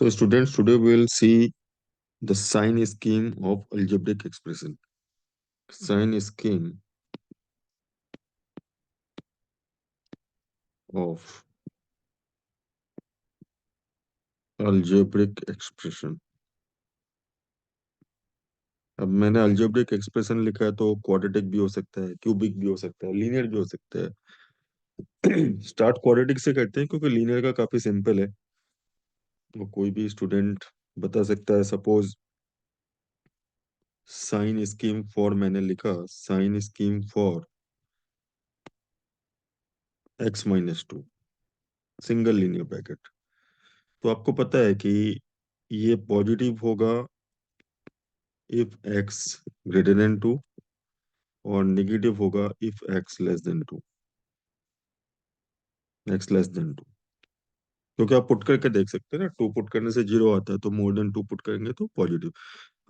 So students, today we will see the sign scheme of algebraic expression. Sign scheme of algebraic expression. अब मैंने algebraic expression लिखा है तो quadratic भी हो सकता है, क्यूबिक भी हो सकता है, लीनियर भी हो सकता है। स्टार्ट क्वाड्रेटिक से करते हैं क्योंकि लीनियर का काफी सिंपल है। वो कोई भी स्टूडेंट बता सकता है। सपोज साइन स्कीम फॉर मैंने लिखा sign scheme for x-2 single linear bracket. तो आपको पता है कि ये पॉजिटिव होगा इफ x ग्रेटर देन 2 और नेगेटिव होगा if x less than 2। x less than 2 क्योंकि आप पुट करके देख सकते हैं ना, 2 पुट करने से 0 आता है तो मोर देन 2 पुट करेंगे तो पॉजिटिव।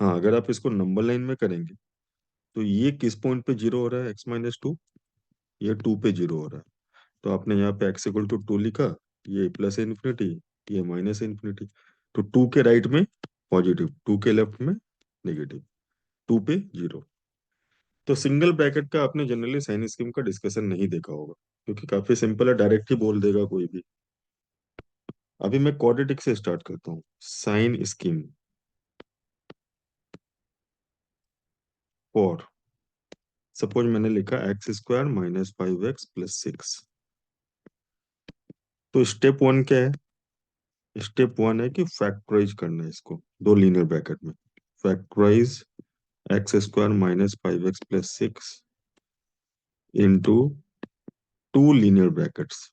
हाँ, अगर आप इसको नंबर लाइन में करेंगे तो ये किस पॉइंट पे 0 हो रहा है x-2, ये 2 पे 0 हो रहा है। तो आपने यहाँ पे x इक्वल टू 2 लिखा, ये प्लस इन्फिनिटी, ये माइनस इन्फिनिटी। तो 2 के राइट में पॉजिटिव, 2 के लेफ्ट में नेगेटिव, 2 पे 0। तो सिंगल ब्रैकेट का आपने जनरली साइन स्कीम का डिस्कशन नहीं देखा होगा क्योंकि काफी सिंपल है, डायरेक्ट ही बोल देगा कोई भी। अभी मैं क्वाड्रेटिक से स्टार्ट करता हूँ। साइन स्कीम फॉर, सपोज मैंने लिखा x² - 5x + 6। तो स्टेप वन क्या है? स्टेप वन है कि फैक्टराइज करना है इसको दो लीनियर ब्रैकेट में। Factorise x² - 5x + 6 into two linear brackets,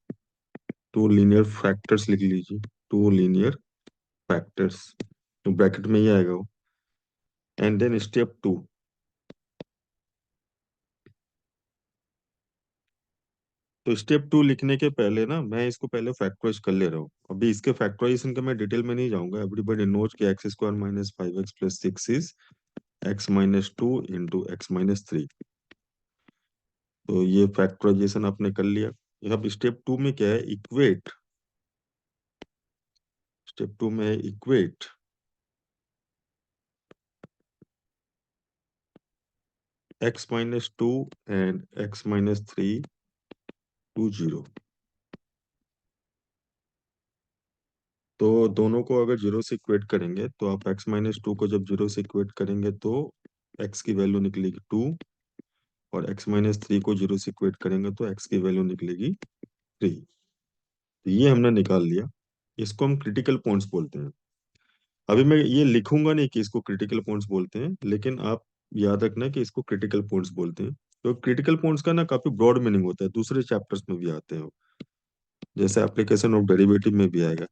two linear factors लिख लीजिए, टू लीनियर फैक्टर्स। तो ब्रैकेट में ही आएगा वो। एंड देन स्टेप टू, तो स्टेप टू लिखने के पहले ना मैं इसको पहले फैक्टराइज कर ले रहा हूँ। अभी इसके फैक्टराइजेशन का मैं डिटेल में नहीं जाऊंगा। एवरीबॉडी नोज कि x² - 5x + 6 is x-2 into x-3। तो ये फैक्टराइजेशन आपने कर लिया। अब स्टेप टू में क्या है? इक्वेट। स्टेप टू में है equate x-2 and x-3 to 0। तो दोनों को अगर 0 से इक्वेट करेंगे तो आप x-2 को जब 0 से इक्वेट करेंगे तो x की वैल्यू निकलेगी 2, और x-3 को 0 से इक्वेट करेंगे तो x की वैल्यू निकलेगी 3। तो ये हमने निकाल लिया। इसको हम क्रिटिकल पॉइंट्स बोलते हैं। अभी मैं ये लिखूंगा नहीं कि इसको क्रिटिकल पॉइंट्स बोलते हैं, लेकिन आप याद रखना कि इसको क्रिटिकल पॉइंट्स बोलते हैं। तो क्रिटिकल पॉइंट्स का ना काफी ब्रॉड मीनिंग होता है, दूसरे चैप्टर्स में भी आते हैं, जैसे एप्लीकेशन ऑफ डेरिवेटिव में भी आएगा।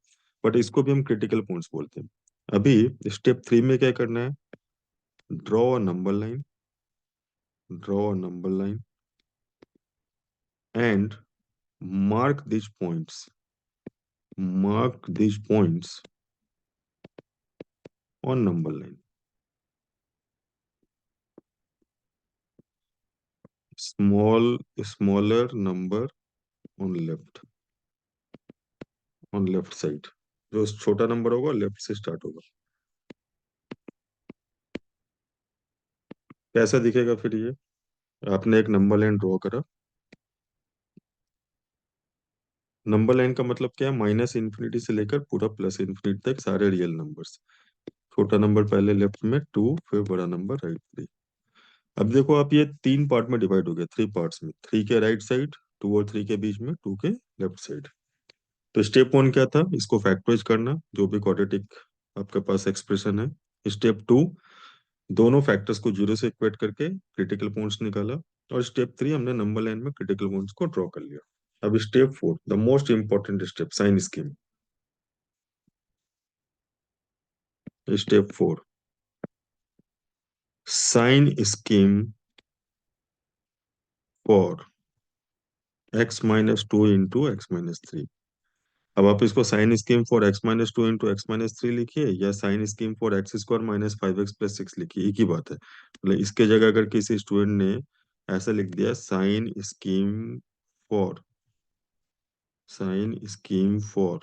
बट इसको भी हम क्रिटिकल पॉइंट्स बोलते हैं। अभी स्टेप थ्री में क्या करना है? Draw a number line, draw a number line and mark this points, mark this points on number line. Small smaller number on left, on left side. जो छोटा नंबर होगा लेफ्ट से स्टार्ट होगा। कैसा दिखेगा फिर ये? आपने एक नंबर लाइन ड्रॉ करा। नंबर लाइन का मतलब क्या है? माइनस इन्फिनिटी से लेकर पूरा प्लस इन्फिनिटी तक सारे रियल नंबर्स। छोटा नंबर पहले लेफ्ट में 2, फिर बड़ा नंबर राइट 3। अब देखो आप, ये तीन पार्ट में डिवाइड हो गया, थ्री पार्ट्स में। 3 के राइट साइड, 2 और 3 के बीच में, 2 के लेफ्ट साइड। तो स्टेप वन क्या था? इसको फैक्टराइज करना, जो भी क्वाड्रेटिक आपके पास एक्सप्रेशन है। स्टेप टू, दोनों फैक्टर्स को 0 से इक्वेट करके क्रिटिकल पॉइंट्स निकाला। और स्टेप थ्री, हमने नंबर लाइन में क्रिटिकल पॉइंट्स को ड्रॉ कर लिया। अब step four, the most important step, sign scheme. Step four, sign scheme for x-2 into x-3। अब आप इसको sign scheme for x-2 into x-3 लिखिए, या sign scheme for x² - 5x + 6 लिखिए, एक ही बात है। मतलब इसके जगह अगर किसी स्टूडेंट ने ऐसा लिख दिया, for sign scheme for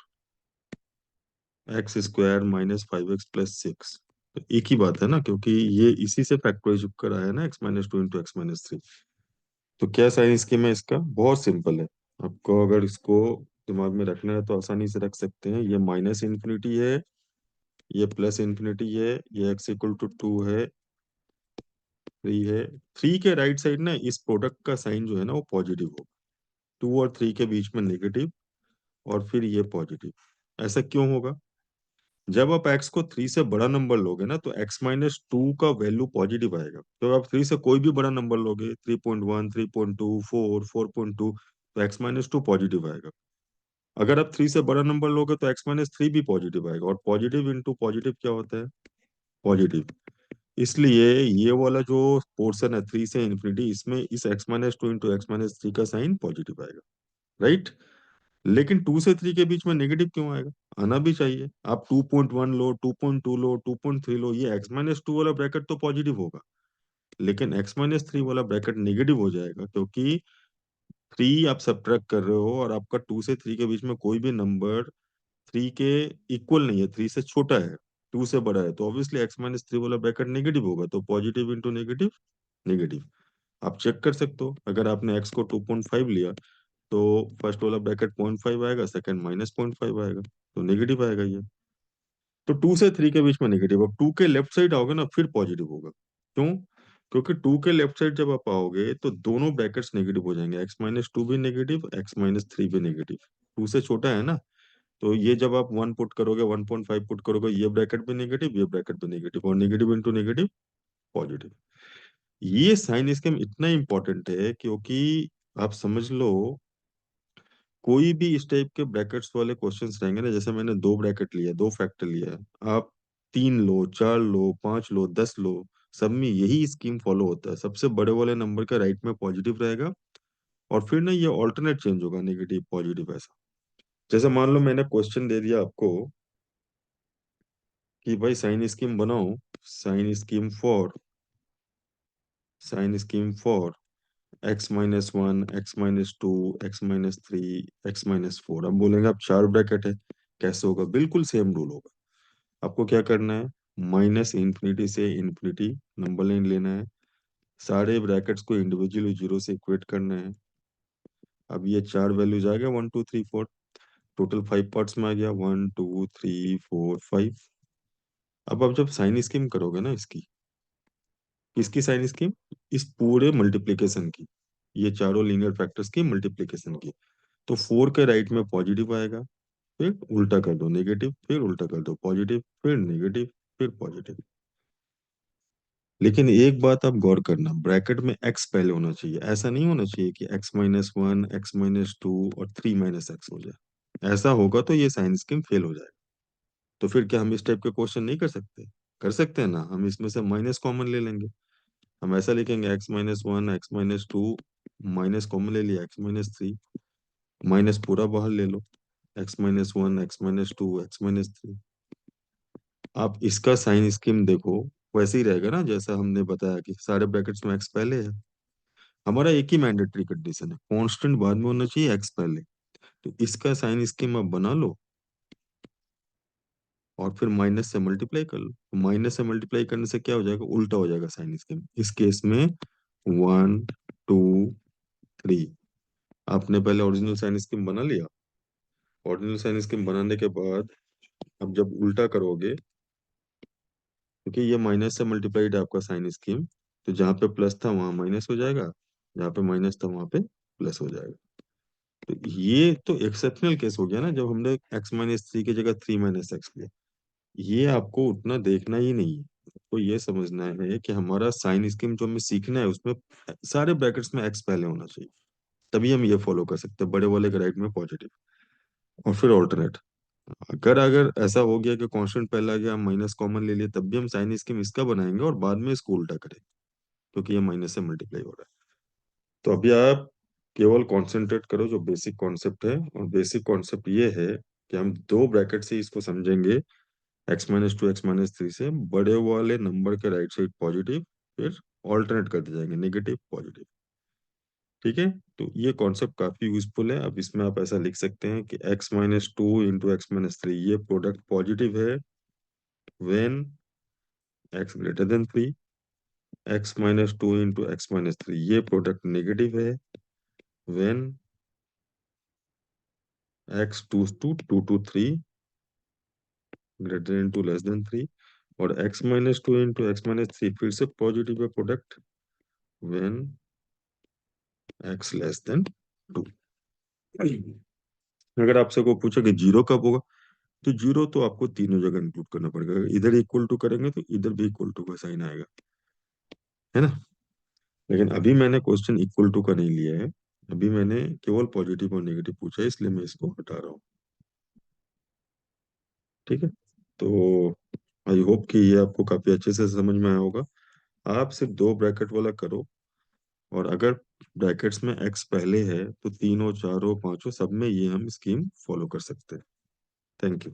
x square minus 5x+6। तो एक ही बात है ना, क्योंकि ये इसी से फैक्टराइज कर आया ना, x-2 × x-3। तो क्या साइन स्कीम है इसका? बहुत सिंपल है। आपको अगर इसको दिमाग में रखना है तो आसानी से रख सकते हैं। ये माइनस इन्फिनिटी है, ये प्लस इन्फिनिटी है, ये x = 2 है, 3 है। 3 के राइट साइड ना इस प्रोडक्ट का साइन जो है ना वो पॉजिटिव होगा। 2 और 3 के बीच में नेगेटिव, और फिर ये पॉजिटिव। ऐसा क्यों होगा? जब आप x को 3 से बड़ा नंबर लोगे ना तो x-2 का वैल्यू पॉजिटिव आएगा। तो आप 3 से कोई भी बड़ा नंबर लोगे, 3.1, 3.2, 4, 4.2, तो x-2 पॉजिटिव आएगा। अगर आप 3 से बड़ा नंबर लोगे तो x-3 भी पॉजिटिव आएगा, और पॉजिटिव इंटू पॉजिटिव क्या होता है? पॉजिटिव। इसलिए ये वाला जो पोर्शन है 3 से इन्फिनिटी, इसमें इस x-2 × x-3 का साइन पॉजिटिव आएगा, राइट। लेकिन 2 से 3 के बीच में नेगेटिव क्यों आएगा? आना भी चाहिए। आप 2.1 लो, 2.2 लो, 2.3 लो, ये x-2 वाला ब्रैकेट तो पॉजिटिव होगा, लेकिन x-3 वाला ब्रैकेट नेगेटिव हो जाएगा, क्योंकि 3 आप सब्ट्रैक्ट कर रहे हो और आपका 2 से 3 के बीच में कोई भी नंबर 3 के इक्वल नहीं है, 3 से छोटा है, 2 से बड़ा है, तो ऑब्वियसली x-3 वाला ब्रैकेट नेगेटिव होगा। तो पॉजिटिव इंटू नेगेटिव, नेगेटिव। आप चेक कर सकते हो, अगर आपने x को 2.5 लिया तो फर्स्ट वाला ब्रैकेट 0.5 आएगा, सेकंड -0.5 आएगा, तो नेगेटिव आएगा ये। तो 2 से 3 के बीच में नेगेटिव। अब 2 के लेफ्ट साइड आओगे ना फिर पॉजिटिव होगा। क्यों? क्योंकि 2 के लेफ्ट साइड जब आप आओगे तो दोनों ब्रैकेट्स नेगेटिव हो जाएंगे, x-2 भी नेगेटिव, x-3 भी नेगेटिव। 2 से छोटा है ना, तो ये जब आप 1 पुट करोगे, 1.5 पुट करोगे, ये ब्रैकेट भी नेगेटिव, ये ब्रैकेट भी नेगेटिव, और नेगेटिव इंटू नेगेटिव, पॉजिटिव। ये साइन स्कीम इतना इंपॉर्टेंट है क्योंकि आप समझ लो, कोई भी इस टाइप के ब्रैकेट्स वाले क्वेश्चंस रहेंगे ना, जैसे मैंने 2 ब्रैकेट लिया, 2 फैक्टर लिया है, आप 3 लो, 4 लो, 5 लो, 10 लो, सब में यही स्कीम फॉलो होता है। सबसे बड़े वाले नंबर का राइट में पॉजिटिव रहेगा, और फिर ना ये ऑल्टरनेट चेंज होगा, नेगेटिव पॉजिटिव ऐसा। जैसे मान लो मैंने क्वेश्चन दे दिया आपको कि भाई साइन स्कीम बनाओ, sign scheme for sign scheme for x-1, x-2, x-3, x-4। अब बोलेंगे आप 4 ब्रैकेट है, कैसे होगा? बिल्कुल सेम रूल होगा। आपको क्या करना है? माइनस इन्फिनिटी से इन्फिनिटी नंबर लाइन लेना है, सारे ब्रैकेट्स को इंडिविजुअली 0 से इक्वेट करना है। अब ये 4 वैल्यूज आ गया, 1, 2, 3, 4, टोटल 5 पार्ट्स में आ गया, 1, 2, 3, 4, 5। अब आप जब साइन स्कीम करोगे ना इसकी, किसकी साइन स्कीम? इस पूरे मल्टीप्लीकेशन की, ये चारों लीनियर फैक्टर्स की मल्टीप्लीकेशन की। तो 4 के राइट में पॉजिटिव आएगा, फिर उल्टा कर दो नेगेटिव, फिर उल्टा कर दो पॉजिटिव, फिर नेगेटिव, फिर पॉजिटिव। लेकिन एक बात आप गौर करना, ब्रैकेट में x पहले होना चाहिए। ऐसा नहीं होना चाहिए कि x-1, x-2 और 3 - x हो जाए। ऐसा होगा तो ये साइन स्कीम फेल हो जाएगा। तो फिर क्या हम इस टाइप के क्वेश्चन नहीं कर सकते? कर सकते हैं ना, हम इसमें से माइनस कॉमन ले लेंगे। हम ऐसा लिखेंगे x-1, x-2, माइनस कॉमन ले लिया, x-3, माइनस पूरा बाहर ले लो, x-1, x-2, x-3। आप इसका साइन स्कीम देखो, वैसे ही रहेगा ना जैसा हमने बताया कि सारे ब्रैकेट्स में x पहले है। हमारा एक ही मैंडेटरी कंडीशन है, कांस्टेंट बाद में होना चाहिए, x पहले। तो इसका साइन स्कीम आप बना लो और फिर माइनस से मल्टीप्लाई कर लो। माइनस से मल्टीप्लाई करने से क्या हो जाएगा? उल्टा हो जाएगा साइन स्कीम। इस केस में 1, 2, 3, आपने पहले ओरिजिनल साइन स्कीम बना लिया। ओरिजिनल साइन स्कीम बनाने के बाद अब जब उल्टा करोगे, क्योंकि ये माइनस से मल्टीप्लाइड है आपका साइन स्कीम, तो जहाँ पे प्लस था वहां माइनस हो जाएगा, जहाँ पे माइनस था वहां पे प्लस हो जाएगा। तो ये तो एक्सेप्शनल केस हो गया ना, जब हमने x-3 की जगह 3 - x लिया। ये आपको उतना देखना ही नहीं है। आपको ये समझना है कि हमारा साइन स्कीम जो हमें सीखना है उसमें सारे ब्रैकेट्स में x पहले होना चाहिए, तभी हम ये फॉलो कर सकते हैं, बड़े वाले के राइट में पॉजिटिव और फिर ऑल्टरनेट। अगर अगर ऐसा हो गया कि कांस्टेंट पहले आ गया, हम माइनस कॉमन ले लिए, तब भी हम साइन स्कीम इसका बनाएंगे और बाद में इसको उल्टा करेंगे, क्योंकि ये माइनस से मल्टीप्लाई हो रहा है। तो अभी आप केवल कंसंट्रेट करो जो बेसिक कॉन्सेप्ट है, और बेसिक कॉन्सेप्ट ये है कि हम 2 ब्रैकेट से इसको समझेंगे, x-2, x-3 से बड़े वाले नंबर के राइट साइड पॉजिटिव, फिर ऑल्टरनेट करते जाएंगे, नेगेटिव पॉजिटिव। ठीक है। तो ये कॉन्सेप्ट काफी यूजफुल है। अब इसमें आप ऐसा लिख सकते हैं कि x-2 इंटू x-3 ये प्रोडक्ट पॉजिटिव है when x greater than 3। x-2 into x-3 ये प्रोडक्ट नेगेटिव है when x two 3 greater than 2 less than 3। और x-2 इंटू x-3 फिर से पॉजिटिव है product when x less than 2। अगर आपसे को पूछे कि जीरो कब होगा, तो जीरो तो आपको तीनों जगह इंक्लूड करना पड़ेगा। अगर इधर इक्वल टू करेंगे तो इधर भी इक्वल टू का साइन आएगा, है ना। लेकिन अभी मैंने क्वेश्चन इक्वल टू का नहीं लिया है, अभी मैंने केवल पॉजिटिव और नेगेटिव पूछा है, इसलिए मैं इसको हटा रहा हूँ। ठीक है। तो आई होप कि ये आपको काफी अच्छे से समझ में आया होगा। आप सिर्फ दो ब्रैकेट वाला करो, और अगर ब्रैकेट्स में एक्स पहले है तो तीनों चारों पांचों सब में ये हम स्कीम फॉलो कर सकते हैं। Thank you.